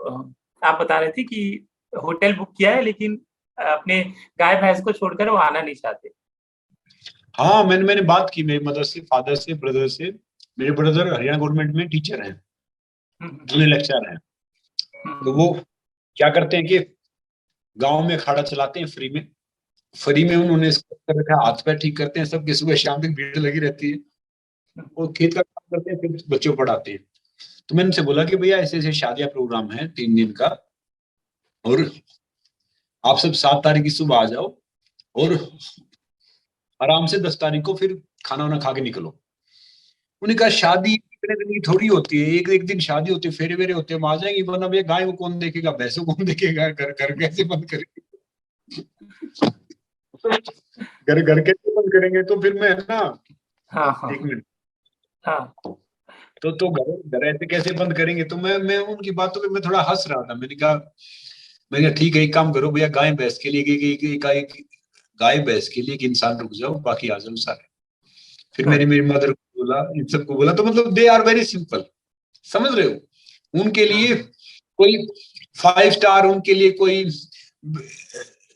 आप बता रहे थे कि होटल बुक किया है, लेकिन अपने गाय भैंस को छोड़कर वो आना नहीं चाहते। हाँ, मैंने बात की मेरी मदर से, फादर से, ब्रदर से। मेरे ब्रदर हरियाणा गवर्नमेंट में टीचर हैं, जूनियर लेक्चरर हैं। तो वो क्या करते हैं कि गांव में अखाड़ा चलाते हैं फ्री में। फ्री में उन्होंने इसको कर रखा है, हाथ पैर ठीक करते हैं सबके, सुबह शाम तक भीड़ लगी रहती है। और खेत का काम करते हैं, फिर बच्चों को पढ़ाते हैं। तो मैंने उनसे बोला कि भैया ऐसे ऐसे शादियां प्रोग्राम है 3 दिन का, और आप सब 7 तारीख की सुबह आ जाओ, और आराम से 10 तारीख को फिर खाना वाना खा के निकलो। उन्होंने कहा शादी इतने दिन की थोड़ी होती है, एक एक दिन शादी होती है, फेरे वेरे होते हैं, हम आ जाएंगे, वरना भैया गाय को कौन देखेगा, भैंसों को कौन देखेगा, घर घर कैसे बंद करेंगे? घर घर कैसे बंद करेंगे? तो फिर मैं ना, हाँ हाँ 1 मिनट, हाँ। तो घर घर ऐसे कैसे बंद करेंगे? तो मैं उनकी बातों पे मैं थोड़ा हंस रहा था। मैंने कहा ठीक है, एक काम करो भैया, गाय भैंस के लिए गाय भैंस के लिए एक इंसान रुक जाओ, बाकी आ जाओ सारे। फिर मैंने मेरी मदर को बोला, इन सबको बोला। तो मतलब दे आर वेरी सिंपल, समझ रहे हो? उनके लिए कोई 5 स्टार, उनके लिए कोई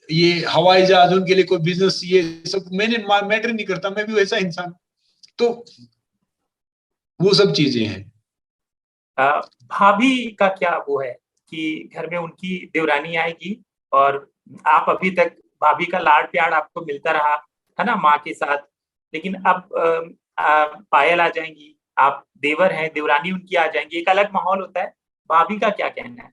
ये हवाई जहाज, उनके लिए कोई बिजनेस, ये सब मैंने मैटर नहीं करता, मैं भी वैसा इंसान। तो वो सब चीजें हैं। भाभी का क्या वो है कि घर में उनकी देवरानी आएगी, और आप अभी तक भाभी का लाड प्यार आपको मिलता रहा है ना माँ के साथ, लेकिन अब पायल आ जाएंगी, आप देवर हैं, देवरानी उनकी आ जाएंगी, एक अलग माहौल होता है। भाभी का क्या कहना है?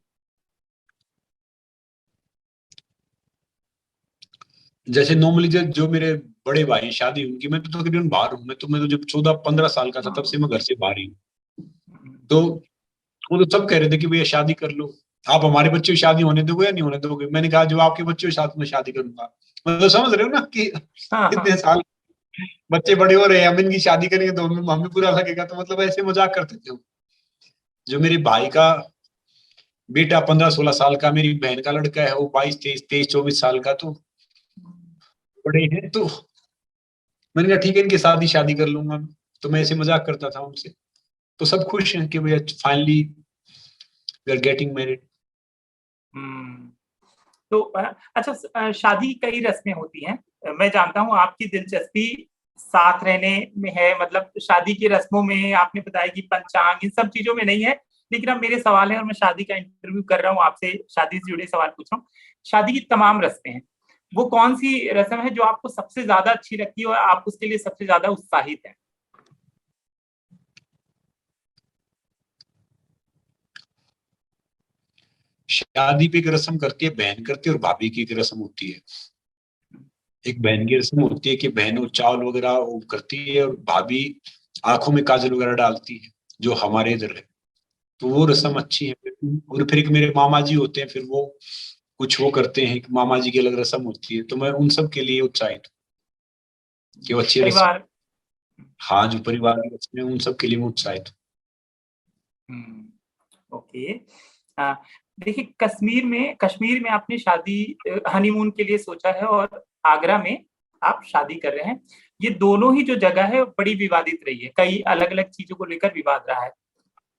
जैसे नॉर्मली जो मेरे बड़े भाई शादी उनकी, मैं तो तकरीबन बाहर हूँ। मैं तो जब 14-15 साल का था तब से मैं घर से बाहर ही हूँ। तो वो तो सब कह रहे थे कि भैया शादी कर लो, आप हमारे बच्चों की शादी होने दोगे या नहीं होने दोगे? मैंने कहा जो आपके बच्चों के साथ में शादी करूंगा। मतलब समझ रहे हो ना कि हाँ हाँ। इतने साल बच्चे बड़े हो रहे हैं, हम इनकी शादी करेंगे तो हमें बुरा लगेगा। तो मतलब ऐसे मजाक करते थे वो। जो मेरे भाई का बेटा 15-16 साल का, मेरी बहन का लड़का है वो 22-23-24 साल का, तो बड़े हैं। तो मैंने कहा ठीक है, इनके साथ ही शादी कर लूंगा। तो मैं ऐसे मजाक करता था उनसे। तो सब खुश हैं कि भैया finally we are getting married. हम्म। तो अच्छा, शादी की कई रस्में होती हैं। मैं जानता हूँ आपकी दिलचस्पी साथ रहने में है, मतलब शादी की रस्मों में। आपने बताया कि पंचांग इन सब चीजों में नहीं है, लेकिन अब मेरे सवाल है और मैं शादी का इंटरव्यू कर रहा हूँ, आपसे शादी से जुड़े सवाल पूछ रहा हूँ। शादी की तमाम रस्में हैं, वो कौन सी रस्म है जो आपको सबसे ज्यादा अच्छी लगती है और आप उसके लिए सबसे ज्यादा उत्साहित हैं? शादी पे एक रस्म करती है बहन, करती है, और भाभी की एक रस्म होती है। एक बहन की रस्म होती है कि बहन वो चावल वगैरह वो करती है, और भाभी आंखों में काजल वगैरह डालती है, जो हमारे इधर है। तो वो रस्म अच्छी है। और फिर एक मेरे मामा जी होते हैं, फिर वो कुछ वो करते हैं कि मामा जी की अलग रस्म होती है। तो मैं उन सब के लिए उत्साहित हूँ कि वो अच्छी रस्म। परिवार। हाँ, जो परिवार की रस्में उन सब के लिए मैं उत्साहित ओके। हाँ, देखिए कश्मीर में आपने शादी हनीमून के लिए सोचा है, और आगरा में आप शादी कर रहे हैं। ये दोनों ही जो जगह है बड़ी विवादित रही है, कई अलग अलग चीजों को लेकर विवाद रहा है।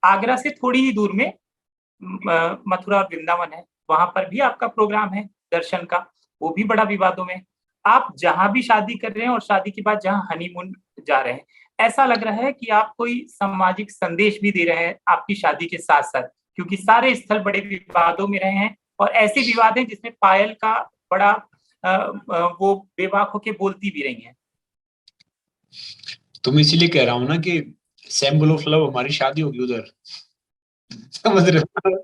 आगरा से थोड़ी ही दूर में मथुरा और वृंदावन है, वहां पर भी आपका प्रोग्राम है दर्शन का, वो भी बड़ा विवादों में। आप जहां भी शादी कर रहे हैं और शादी के बाद जहां हनीमून जा रहे हैं, ऐसा लग रहा है कि आप कोई सामाजिक संदेश भी दे रहे हैं आपकी शादी के साथ साथ, क्योंकि सारे स्थल बड़े विवादों में रहे हैं, और ऐसे विवाद हैं जिसमें पायल का बड़ा वो बेबाक होके बोलती भी रही हैं। हूँ। तो मैं इसीलिए कह रहा हूँ ना कि सिंबल ऑफ लव हमारी शादी होगी उधर। समझ रहे हो?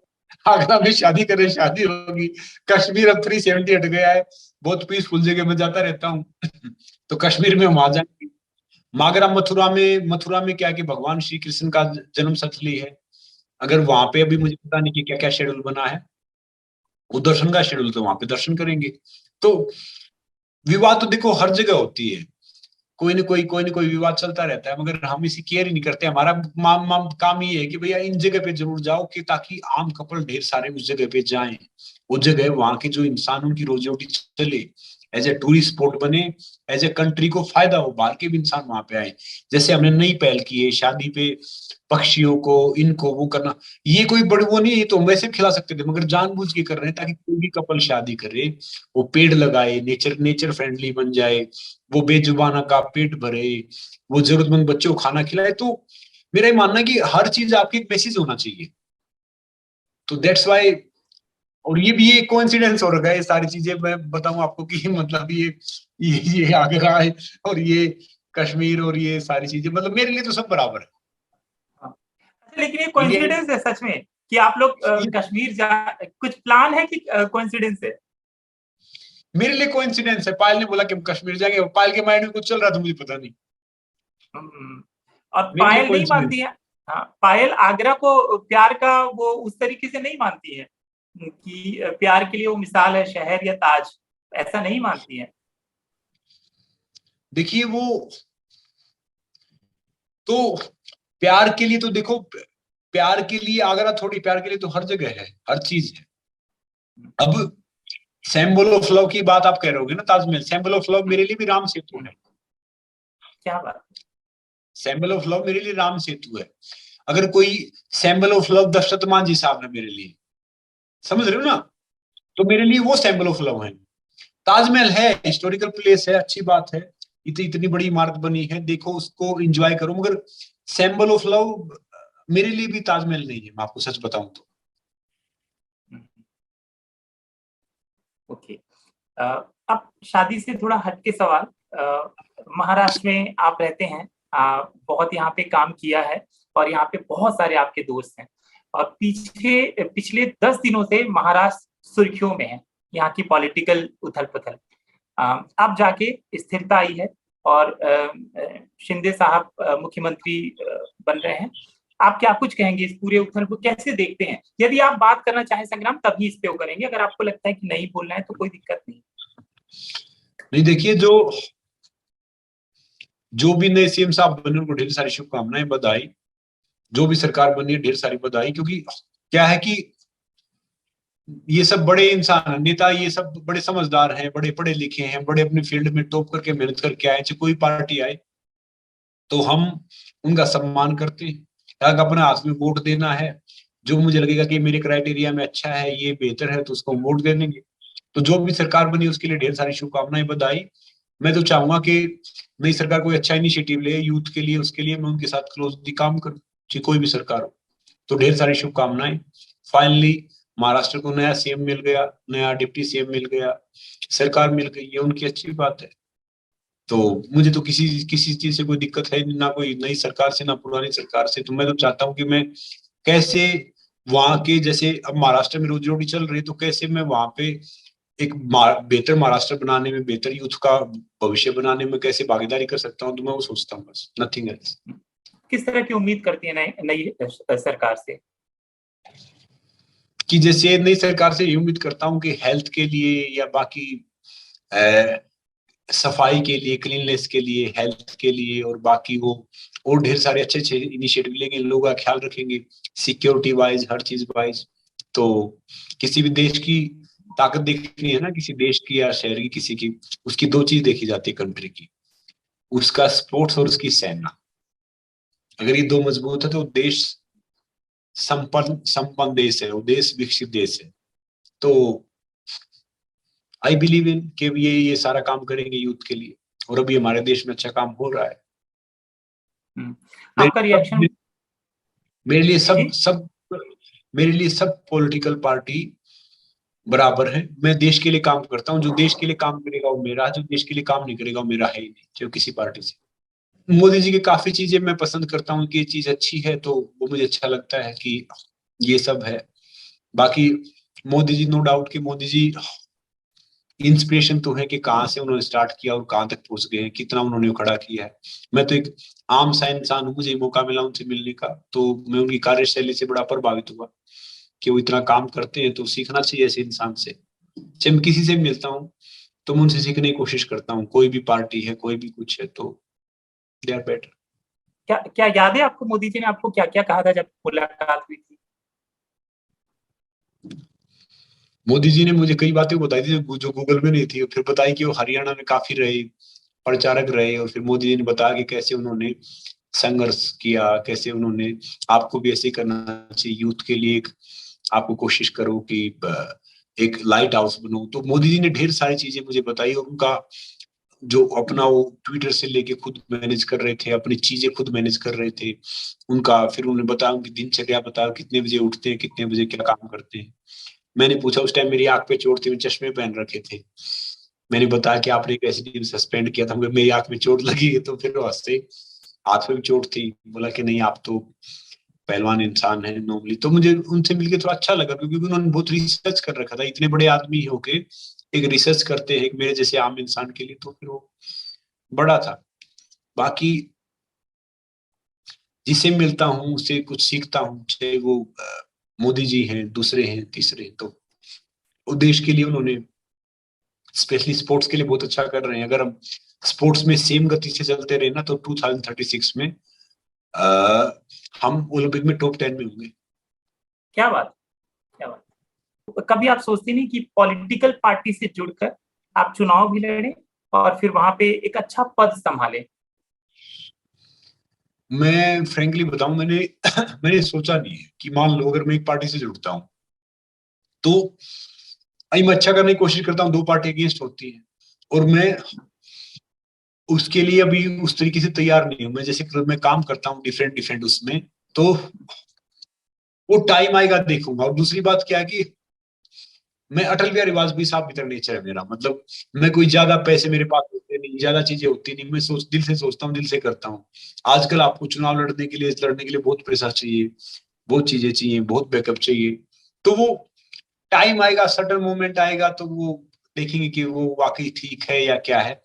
आगरा में शादी करें, शादी होगी। कश्मीर अब 370 हट गया है, बहुत पीसफुल जगह में जाता रहता हूँ। तो कश्मीर में हम आ जाएंगे। मथुरा में क्या है कि भगवान श्री कृष्ण का जन्म स्थली है। अगर वहां पे अभी मुझे पता नहीं कि क्या क्या शेड्यूल बना है, वो दर्शन का शेड्यूल, तो वहां पे दर्शन करेंगे। तो विवाद तो देखो हर जगह होती है, कोई ना कोई विवाद चलता रहता है, मगर हम इसी केयर ही नहीं करते। हमारा काम ये है कि भैया इन जगह पे जरूर जाओ, कि ताकि आम कपल ढेर सारे उस जगह पे जाएं। उस जगह वहां के जो इंसान उनकी रोजी रोटी चले, एज ए टूरिस्ट स्पॉट बने, एज ए कंट्री को फायदा हो, बाहर के भी इंसान वहां पे आए। जैसे हमने नई पहल की है शादी पे पक्षियों को, इनको वो करना, ये कोई बड़ी वो नहीं, ये तो हम वैसे खिला सकते थे, मगर जानबूझ के कर रहे हैं ताकि कोई भी कपल शादी करे वो पेड़ लगाए, नेचर फ्रेंडली बन जाए, वो बेजुबाना का पेट भरे, वो जरूरतमंद बच्चों को खाना खिलाए। तो मेरा ये मानना है कि हर चीज आपकी एक मैसेज होना चाहिए। तो दैट्स वाई, और ये भी एक कोइंसिडेंस हो रखा है, ये सारी चीजें मैं बताऊं आपको कि मतलब ये आगरा है और ये कश्मीर और ये सारी चीजें, मतलब मेरे लिए तो सब बराबर है। अच्छा, लेकिन ये इंडिया कोइंसिडेंस है सच में कि आप लोग कश्मीर जा, कुछ प्लान है कि कोइंसिडेंस है? मेरे लिए कोइंसिडेंस है। पायल ने बोला कि हम कश्मीर जाएंगे, पायल के माइंड में कुछ चल रहा था, मुझे पता नहीं। और मेरे लिए पायल नहीं कोइंसिडेंस। मानती है। हाँ, पायल आगरा को प्यार का वो उस तरीके से नहीं मानती है कि प्यार के लिए वो मिसाल है शहर या ताज, ऐसा नहीं मानती है। देखिए वो तो प्यार के लिए तो देखो, प्यार के लिए आगरा थोड़ी, प्यार के लिए तो हर जगह है, हर चीज है। अब सिंबल ऑफ लव की बात आप कह रहे होगे ना, ताजमहल सिंबल ऑफ लव मेरे लिए भी राम सेतु है। क्या बात? सिंबल ऑफ लव मेरे लिए राम सेतु है। अगर कोई symbol of love Dashrath Manjhi साहब है मेरे लिए, समझ रहे हो ना, तो मेरे लिए वो सिंबल ऑफ लव है। ताजमहल है, हिस्टोरिकल प्लेस है, अच्छी बात है, इतनी बड़ी इमारत बनी है, देखो उसको एंजॉय करो, मगर सिंबल ऑफ लव मेरे लिए भी ताजमहल नहीं है, मैं आपको सच बताऊं तो। ओके। अब शादी से थोड़ा हटके सवाल, महाराष्ट्र में आप रहते हैं, बहुत यहाँ पे काम किया है और यहाँ पे बहुत सारे आपके दोस्त हैं, और पिछले 10 दिनों से महाराष्ट्र सुर्खियों में है, यहाँ की पॉलिटिकल उथल पुथल। अब जाके स्थिरता आई है और शिंदे साहब मुख्यमंत्री बन रहे हैं। आप क्या कुछ कहेंगे इस पूरे उथल को कैसे देखते हैं? यदि आप बात करना चाहें संग्राम तभी इस पे वो करेंगे, अगर आपको लगता है कि नहीं बोलना है तो कोई दिक्कत नहीं। नहीं देखिए, जो भी नए सीएम साहब बने उनको ढेर सारी शुभकामनाएं, बधाई। जो भी सरकार बनी है ढेर सारी बधाई, क्योंकि क्या है कि ये सब बड़े इंसान नेता, ये सब बड़े समझदार हैं, बड़े पढ़े लिखे हैं, बड़े अपने फील्ड में टॉप करके मेहनत करके आए, चाहे कोई पार्टी आए तो हम उनका सम्मान करते हैं। अगर अपने हाथ में वोट देना है, जो मुझे लगेगा कि मेरे क्राइटेरिया में अच्छा है, ये बेहतर है, तो उसको वोट दे देंगे। तो जो भी सरकार बनी उसके लिए ढेर सारी शुभकामनाएं, बधाई। मैं तो चाहूंगा कि नई सरकार कोई अच्छा इनिशिएटिव ले यूथ के लिए, उसके लिए मैं उनके साथ क्लोजली काम करूं, चाहे कोई भी सरकार हो। तो ढेर सारी शुभकामनाएं। फाइनली महाराष्ट्र को नया सीएम मिल गया, नया डिप्टी सीएम मिल गया, सरकार मिल गई, ये उनकी अच्छी बात है। तो मुझे तो किसी किसी चीज से कोई दिक्कत है नहीं, ना कोई नई सरकार से ना पुरानी सरकार से। तो मैं तो चाहता हूँ कि मैं कैसे वहां के, जैसे अब महाराष्ट्र में रोजी रोटी चल रही है, तो कैसे मैं वहां पे एक बेहतर महाराष्ट्र बनाने में, बेहतर यूथ का भविष्य बनाने में कैसे भागीदारी कर सकता हूँ, तो मैं वो सोचता हूँ, बस नथिंग एल्स। किस तरह की उम्मीद करती है नई सरकार से? कि जैसे नई सरकार से ये उम्मीद करता हूँ कि हेल्थ के लिए या बाकी सफाई के लिए, क्लीननेस के लिए, हेल्थ के लिए और बाकी वो और ढेर सारे अच्छे अच्छे इनिशिएटिव लेंगे, लोगों का ख्याल रखेंगे, सिक्योरिटी वाइज, हर चीज वाइज। तो किसी भी देश की ताकत देखनी है ना, किसी देश की या शहर की, किसी की, उसकी दो चीज देखी जाती है कंट्री की, उसका स्पोर्ट्स और उसकी सेना। अगर ये दो मजबूत है तो देश संपन्न संपन्न देश है, वो देश विकसित देश है। तो आई बिलीव इन कि ये सारा काम करेंगे यूथ के लिए, और अभी हमारे देश में अच्छा काम हो रहा है। आपका रिएक्शन? मेरे लिए सब जी? सब मेरे लिए सब पॉलिटिकल पार्टी बराबर है। मैं देश के लिए काम करता हूँ, जो देश के लिए काम करेगा वो मेरा है, जो देश के लिए काम नहीं करेगा वो मेरा है ही नहीं, चाहे किसी पार्टी से। मोदी जी की काफी चीजें मैं पसंद करता हूँ कि ये चीज अच्छी है, तो वो मुझे अच्छा लगता है कि ये सब है। बाकी मोदी जी, नो डाउट कि मोदी जी इंस्पिरेशन तो है कि कहाँ से उन्होंने स्टार्ट किया और कहाँ तक पहुंच गए हैं, कितना उन्होंने खड़ा किया है। मैं तो एक आम सा इंसान हूँ, मुझे मौका मिला उनसे मिलने का, तो मैं उनकी कार्यशैली से बड़ा प्रभावित हुआ कि वो इतना काम करते हैं, तो सीखना चाहिए ऐसे इंसान से। चाहे मैं किसी से भी मिलता हूँ तो मैं उनसे सीखने की कोशिश करता हूँ, कोई भी पार्टी है, कोई भी कुछ है, तो दे आर बेटर। क्या क्या याद है आपको मोदी जी ने आपको क्या क्या कहा था जब मुलाकात हुई थी? मोदी जी ने मुझे कई बातें बताई थी जो गूगल में नहीं थी, फिर बताई कि वो हरियाणा में काफी रहे, प्रचारक रहे, और फिर मोदी जी ने बताया कि कैसे उन्होंने संघर्ष किया, कैसे उन्होंने, आपको भी ऐसे ही करना चाहिए, यूथ के लिए एक आपको कोशिश करो कि एक लाइट हाउस बनो। तो मोदी जी ने ढेर सारी चीजें मुझे बताई, और उनका जो अपना वो ट्विटर से लेके खुद मैनेज कर रहे थे, अपनी चीजें खुद मैनेज कर रहे थे उनका। फिर उन्होंने बताया उनकी दिनचर्या, बताया कितने बजे उठते हैं, कितने बजे क्या काम करते हैं। मैंने पूछा, उस टाइम मेरी आंख पे चोट थी, मैंने चश्मे पहन रखे थे। मैंने बताया कि आपने कैसे दिन सस्पेंड किया था, मेरी आंख में चोट लगी है, तो फिर वो हंसे। हाथ में भी चोट थी, बोला कि नहीं आप तो पहलवान इंसान है नॉर्मली। तो मुझे उनसे मिलके थोड़ा अच्छा लगा, क्योंकि उन्होंने बहुत रिसर्च कर रखा था, इतने बड़े आदमी होके एक रिसर्च करते हैं एक मेरे जैसे आम इंसान के लिए, तो फिर वो बड़ा था। बाकी जिसे मिलता हूँ उससे कुछ सीखता हूँ, चाहे वो मोदी जी हैं, दूसरे हैं, तीसरे, तो वो देश के लिए उन्होंने स्पेशली स्पोर्ट्स के लिए बहुत अच्छा कर रहे हैं। अगर हम स्पोर्ट्स में सेम गति से चलते रहे ना, तो 2036 में आ, हम ओलंपिक में टॉप 10 में होंगे। क्या बात, क्या बात। कभी आप सोचते नहीं कि पॉलिटिकल पार्टी से जुड़कर आप चुनाव भी लड़े और फिर वहां पे एक अच्छा पद संभाले? मैं फ्रेंकली बताऊं, मैंने मैंने सोचा नहीं है कि मान लो अगर मैं एक पार्टी से जुड़ता हूं तो मैं अच्छा करने की कोशिश करता हूँ, दो पार्टी अगेंस्ट होती है, और मैं उसके लिए अभी उस तरीके से तैयार नहीं हूं। मैं जैसे मैं काम करता हूँ डिफरेंट डिफरेंट उसमें, तो वो टाइम आएगा देखूंगा। और दूसरी बात क्या है कि मैं अटल बिहारी वाजपेयी साहब की तरह नेचर है मेरा, मतलब मैं कोई ज्यादा पैसे मेरे पास होते नहीं, ज्यादा चीजें होती नहीं, मैं दिल से सोचता हूँ, दिल से करता हूँ। आजकल आपको चुनाव लड़ने के लिए बहुत पैसा चाहिए, बहुत चीजें चाहिए, बहुत बैकअप चाहिए। तो वो टाइम आएगा, सडन मोमेंट आएगा, तो वो देखेंगे कि वो वाकई ठीक है या क्या है।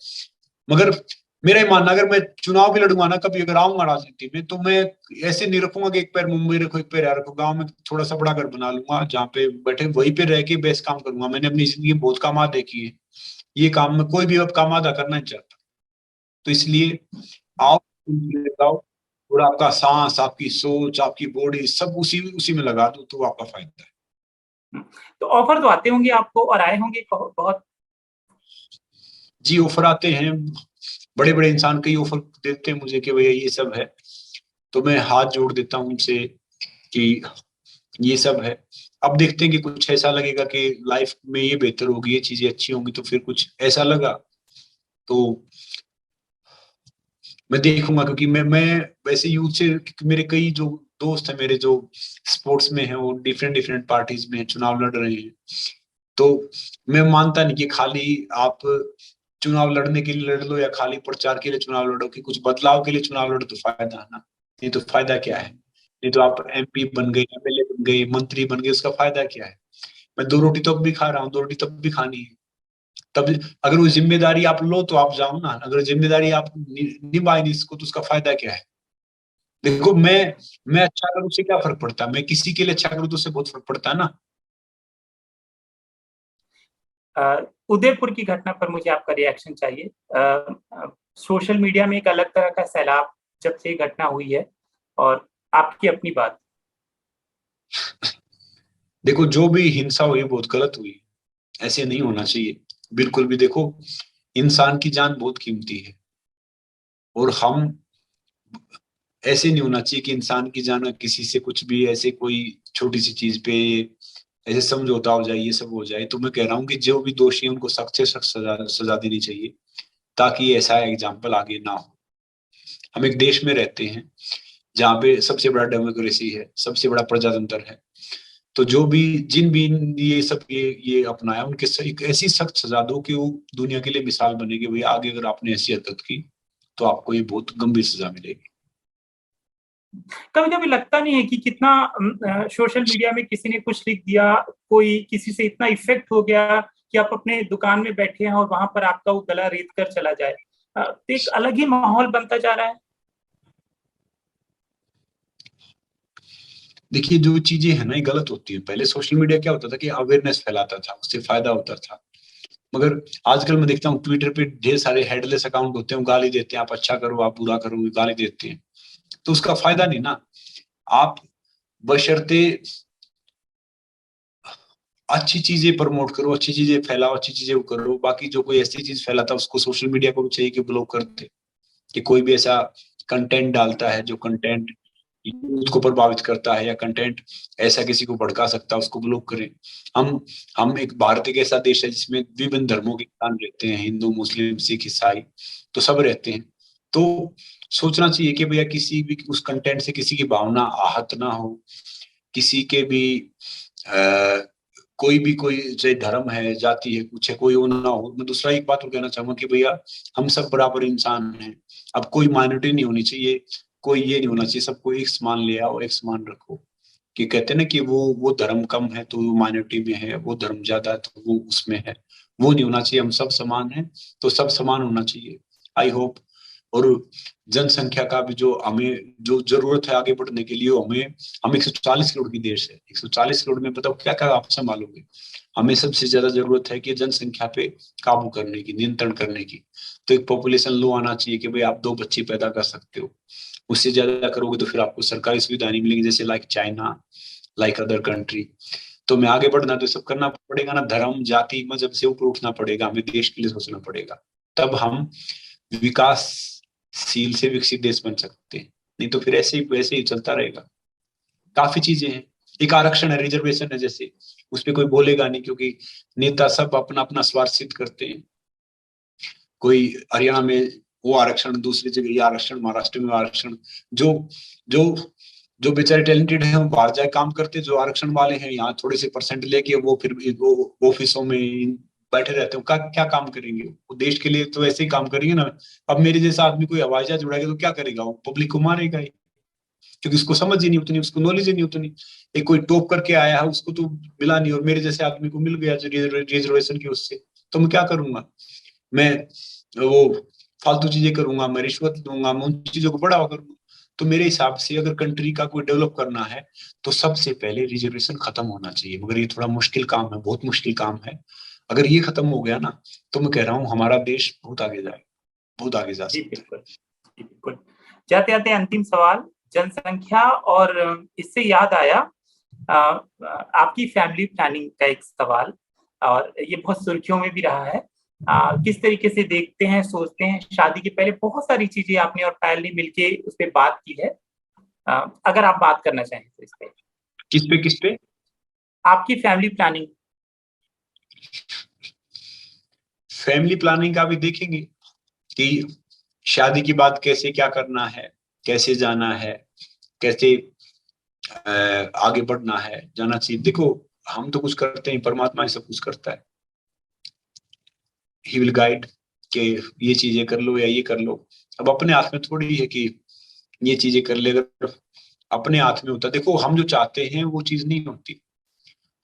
मगर मेरा ही मानना, अगर मैं चुनाव भी लड़ूंगा ना, कभी अगर आऊंगा राजनीति में, तो मैं ऐसे नहीं रखूंगा कि एक पैर मुंबई रखो एक पैर यहाँ रखो। गाँव में थोड़ा सा बड़ा घर बना लूंगा, जहाँ पे बैठे वहीं पे रह के बेस्ट काम करूंगा। मैंने अपनी जिंदगी में बहुत काम देखी है, ये काम में कोई भी अब काम आधा करना नहीं चाहता। तो इसलिए आओ, लगाओ, और आपका सांस, आपकी सोच, आपकी बॉडी सब उसी उसी में लगा दो, तो आपका फायदा है। तो ऑफर तो आते होंगे आपको और आए होंगे बहुत। जी, ऑफर आते हैं, बड़े बड़े इंसान कई ऑफर देते हैं मुझे कि भैया ये सब है, तो मैं हाथ जोड़ देता हूँ उनसे कि ये सब है। अब देखते हैं कि कुछ ऐसा लगेगा कि लाइफ में ये बेहतर होगी, ये चीजें अच्छी होंगी, तो फिर कुछ ऐसा लगा तो मैं देखूंगा। क्योंकि मैं वैसे यूथ से, क्योंकि मेरे कई जो दोस्त हैं मेरे जो स्पोर्ट्स में हैं, वो डिफरेंट डिफरेंट पार्टीज में चुनाव लड़ रहे हैं। तो मैं मानता नहीं कि खाली आप चुनाव लड़ने के लिए लड़ लो, या खाली प्रचार के लिए चुनाव लड़ो, कि कुछ बदलाव के लिए चुनाव लड़ो तो फायदा है ना। नहीं तो फायदा क्या है? नहीं तो आप एमपी बन गए, एमएलए बन गए, मंत्री बन गए, उसका फायदा क्या है? मैं दो रोटी तो अब भी खा रहा हूँ, दो रोटी तब भी खानी है। तब अगर वो जिम्मेदारी आप लो तो आप जाओ ना, अगर जिम्मेदारी आप निभाए नहीं इसको, तो उसका फायदा क्या है? देखो, मैं अच्छा करूँ उससे क्या फर्क पड़ता है, मैं किसी के लिए अच्छा करूँ तो उससे बहुत फर्क पड़ता है ना। उदयपुर की घटना पर मुझे आपका रिएक्शन चाहिए। सोशल मीडिया में एक अलग तरह का सैलाब जब से घटना हुई है, और आपकी अपनी बात। देखो, जो भी हिंसा हुई बहुत गलत हुई, ऐसे नहीं होना चाहिए बिल्कुल भी। देखो, इंसान की जान बहुत कीमती है, और हम ऐसे नहीं होना चाहिए कि इंसान की जान किसी से कुछ भी ऐसे कोई छोटी सी चीज पे ऐसे समझौता हो जाए, ये सब हो जाए। तो मैं कह रहा हूँ कि जो भी दोषी है उनको सख्त से सख्त सजा देनी चाहिए, ताकि ऐसा एग्जाम्पल आगे ना हो। हम एक देश में रहते हैं जहाँ पे सबसे बड़ा डेमोक्रेसी है, सबसे बड़ा प्रजातंत्र है। तो जो भी जिन भी ये सब ये अपनाया, उनके एक ऐसी सख्त सजा दो कि वो दुनिया के लिए मिसाल बने कि भाई आगे अगर आपने ऐसी हरकत की तो आपको ये बहुत गंभीर सजा मिलेगी। कभी कभी लगता नहीं है कि कितना सोशल मीडिया में किसी ने कुछ लिख दिया, कोई किसी से इतना इफेक्ट हो गया कि आप अपने दुकान में बैठे हैं और वहां पर आपका वो गला रेत कर चला जाए। तो एक अलग ही माहौल बनता जा रहा है। देखिए, जो चीजें है ना ये गलत होती है। पहले सोशल मीडिया क्या होता था कि अवेयरनेस फैलाता था, उससे फायदा होता था। मगर आजकल मैं देखता हूँ ट्विटर पे ढेर सारे हेडलेस अकाउंट होते हैं, वो गाली देते हैं, आप अच्छा करो, आप बुरा करो, गाली देते हैं। तो उसका फायदा नहीं ना। आप बशर्ते अच्छी चीजें प्रमोट करो, अच्छी चीजें फैलाओ, अच्छी चीजें वो करो। बाकी जो कोई ऐसी चीज फैलाता है उसको सोशल मीडिया को भी चाहिए कि ब्लॉक कर दे, कि कोई भी ऐसा कंटेंट डालता है जो कंटेंट यूथ को प्रभावित करता है या कंटेंट ऐसा किसी को भड़का सकता है, उसको ब्लॉक करें। हम हम एक भारत एक ऐसा देश है जिसमें विभिन्न धर्मों के इंसान रहते हैं, हिंदू, मुस्लिम, सिख, ईसाई, तो सब रहते हैं। तो सोचना चाहिए कि भैया किसी भी उस कंटेंट से किसी की भावना आहत ना हो, किसी के भी कोई भी, कोई चाहे धर्म है, जाति है, कुछ है, कोई वो ना हो। मैं दूसरा एक बात और कहना चाहूंगा कि भैया हम सब बराबर इंसान हैं। अब कोई माइनॉरिटी नहीं होनी चाहिए, कोई ये नहीं होना चाहिए, सबको एक समान ले आओ, एक समान रखो। कि कहते हैं ना कि वो धर्म कम है तो वो माइनॉरिटी में है, वो धर्म ज्यादा है तो वो उसमें है, वो नहीं होना चाहिए। हम सब समान हैं तो सब समान होना चाहिए, आई होप। और जनसंख्या का भी जो हमें जो जरूरत है आगे बढ़ने के लिए, हम 140 करोड़ की देश है, 140 करोड़ में बताओ क्या क्या आप संभालोगे। हमें सबसे ज्यादा जरूरत है कि जनसंख्या पे काबू करने की, नियंत्रण करने की। तो एक पॉपुलेशन लो आना चाहिए कि भाई आप 2 बच्चे पैदा कर सकते हो। उससे ज्यादा करोगे तो फिर आपको सरकारी सुविधा नहीं मिलेगी, जैसे like China, like other country. तो मैं आगे बढ़ना तो सब करना पड़ेगा ना, धर्म जाति मजहब से ऊपर उठना पड़ेगा, हमें देश के लिए सोचना पड़ेगा। तब हम विकासशील से विकसित देश बन सकते हैं, नहीं तो फिर ऐसे ही वैसे ही चलता रहेगा। काफी चीजें हैं, एक आरक्षण है, रिजर्वेशन है, जैसे उस पर कोई बोलेगा नहीं क्योंकि नेता सब अपना अपना स्वार्थ सिद्ध करते हैं। कोई हरियाणा में वो आरक्षण, दूसरी जगह ये आरक्षण, महाराष्ट्र में आरक्षण। जो जो जो बेचारे टैलेंटेड हैं वो बाहर जाए काम करते, जो आरक्षण वाले हैं यहाँ थोड़े से परसेंट लेके वो फिर वो ऑफिसों में बैठे रहते हैं। क्या काम करेंगे वो देश के लिए? तो ऐसे ही काम करेंगे ना। अब मेरे जैसा आदमी कोई हवाई जहाज उड़ाएगा तो क्या करेगा? वो पब्लिक को मारेगा ही, क्योंकि उसको समझ ही नहीं उतनी, उसको नॉलेज ही नहीं उतनी। एक कोई टॉप करके आया है उसको तो मिला नहीं, और मेरे जैसे आदमी को मिल गया रिजर्वेशन की उससे, तो मैं क्या करूंगा? मैं वो फालतू चीजें करूंगा, मैं रिश्वत दूंगा, मैं उन चीजों को बढ़ावा करूंगा। तो मेरे हिसाब से अगर कंट्री का कोई डेवलप करना है तो सबसे पहले रिजर्वेशन खत्म होना चाहिए। मगर ये थोड़ा मुश्किल काम है, बहुत मुश्किल काम है। अगर ये खत्म हो गया ना तो मैं कह रहा हूँ हमारा देश बहुत आगे जाए, बहुत आगे जा जी सकता है। बिल्कुल, जी बिल्कुल। जाते जाते अंतिम सवाल, जनसंख्या और इससे याद आया आपकी फैमिली प्लानिंग का एक सवाल, और ये बहुत सुर्खियों में भी रहा है। किस तरीके से देखते हैं, सोचते हैं? शादी के पहले बहुत सारी चीजें आपने और पायल ने मिलके उस पर बात की है। अगर आप बात करना चाहें तो इस पे। किस पे? आपकी फैमिली प्लानिंग। फैमिली प्लानिंग का भी देखेंगे कि शादी के बाद कैसे क्या करना है, कैसे जाना है, कैसे आगे बढ़ना है, जाना चाहिए। देखो हम तो कुछ करते हैं, परमात्मा ही सब कुछ करता है। ही विल गाइड कि ये चीजें कर लो या ये कर लो। अब अपने हाथ में थोड़ी है कि ये चीजें कर ले। अगर अपने हाथ में होता, देखो हम जो चाहते हैं वो चीज नहीं होती।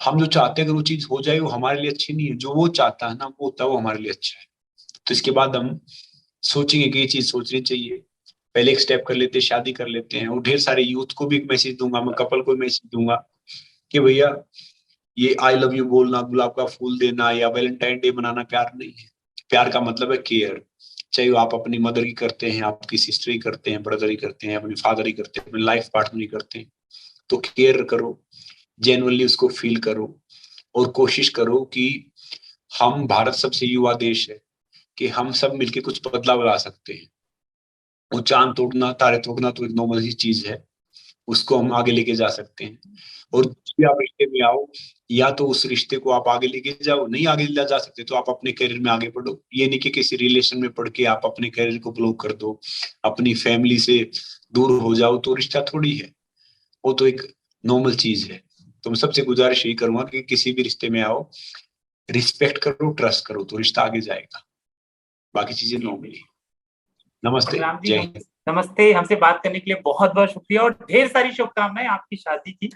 हम जो चाहते हैं अगर वो चीज हो जाए वो हमारे लिए अच्छी नहीं है, जो वो चाहता है ना वो होता है, वो हमारे लिए अच्छा है। तो इसके बाद हम सोचेंगे कि ये चीज सोचनी चाहिए, पहले एक स्टेप कर लेते हैं, शादी कर लेते हैं। और ढेर सारे यूथ को भी एक मैसेज दूंगा, मैं कपल को मैसेज दूंगा कि भैया ये आई लव यू बोलना, गुलाब का फूल देना या वैलेंटाइन डे मनाना प्यार नहीं है। प्यार का मतलब है केयर। चाहे वो आप अपनी मदर की करते हैं, आपकी सिस्टर ही करते हैं, ब्रदर ही करते हैं, अपने फादर ही करते हैं, अपने लाइफ पार्टनर ही करते हैं, तो केयर करो, जेन्युइनली उसको फील करो। और कोशिश करो कि हम, भारत सबसे युवा देश है, कि हम सब मिलके कुछ बदलाव ला सकते हैं। वो चांद तोड़ना, तारे तोड़ना तो एक नॉर्मल ही चीज है, उसको हम आगे लेके जा सकते हैं। और भी आप रिश्ते में आओ, या तो उस रिश्ते को आप आगे लेके जाओ, नहीं आगे ले जा सकते तो आप अपने करियर में आगे बढ़ो। ये नहीं कि किसी रिलेशन में पढ़ के आप अपने करियर को ब्लॉक कर दो, अपनी फैमिली से दूर हो जाओ, तो रिश्ता थोड़ी है, वो तो एक नॉर्मल चीज है। तो मैं सबसे गुजारिश यही करूंगा कि किसी भी रिश्ते में आओ, रिस्पेक्ट करो, ट्रस्ट करो, तो रिश्ता आगे जाएगा, बाकी चीजें नॉर्मली। नमस्ते, बलराम जी जय हिंद। नमस्ते, हमसे बात करने के लिए बहुत बहुत शुक्रिया और ढेर सारी शुभकामनाएं आपकी शादी की।